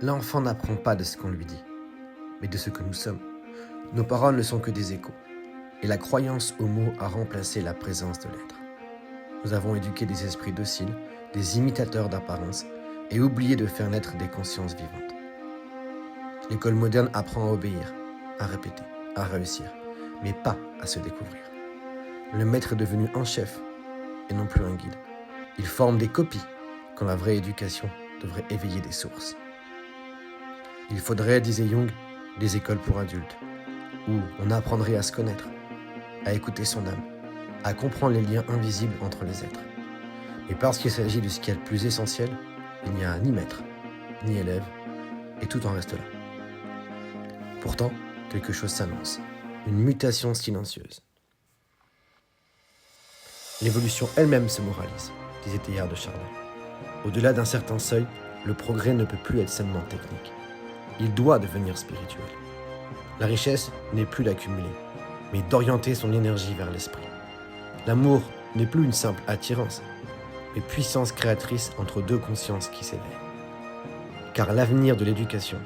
L'enfant n'apprend pas de ce qu'on lui dit, mais de ce que nous sommes. Nos paroles ne sont que des échos, et la croyance aux mots a remplacé la présence de l'être. Nous avons éduqué des esprits dociles, des imitateurs d'apparence, et oublié de faire naître des consciences vivantes. L'école moderne apprend à obéir, à répéter, à réussir, mais pas à se découvrir. Le maître est devenu un chef, et non plus un guide. Il forme des copies, quand la vraie éducation devrait éveiller des sources. Il faudrait, disait Jung, des écoles pour adultes, où on apprendrait à se connaître, à écouter son âme, à comprendre les liens invisibles entre les êtres. Et parce qu'il s'agit de ce qu'il y a de plus essentiel, il n'y a ni maître, ni élève, et tout en reste là. Pourtant, quelque chose s'annonce, une mutation silencieuse. L'évolution elle-même se moralise, disait Teilhard de Chardin. Au-delà d'un certain seuil, le progrès ne peut plus être seulement technique. Il doit devenir spirituel. La richesse n'est plus d'accumuler, mais d'orienter son énergie vers l'esprit. L'amour n'est plus une simple attirance, mais puissance créatrice entre deux consciences qui s'éveillent. Car l'avenir de l'éducation,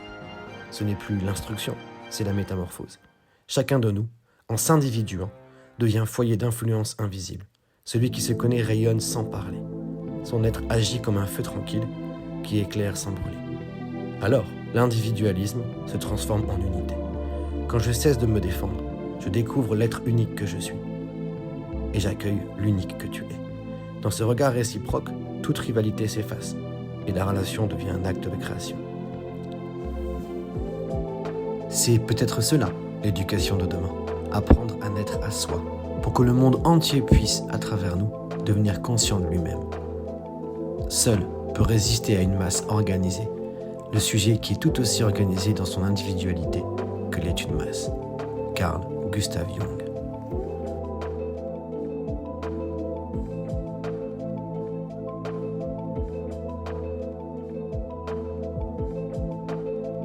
ce n'est plus l'instruction, c'est la métamorphose. Chacun de nous, en s'individuant, devient foyer d'influence invisible. Celui qui se connaît rayonne sans parler. Son être agit comme un feu tranquille qui éclaire sans brûler. Alors, l'individualisme se transforme en unité. Quand je cesse de me défendre, je découvre l'être unique que je suis. Et j'accueille l'unique que tu es. Dans ce regard réciproque, toute rivalité s'efface et la relation devient un acte de création. C'est peut-être cela, l'éducation de demain. Apprendre à naître à soi, pour que le monde entier puisse, à travers nous, devenir conscient de lui-même. Seul peut résister à une masse organisée, le sujet qui est tout aussi organisé dans son individualité que l'est une masse. Carl Gustav Jung.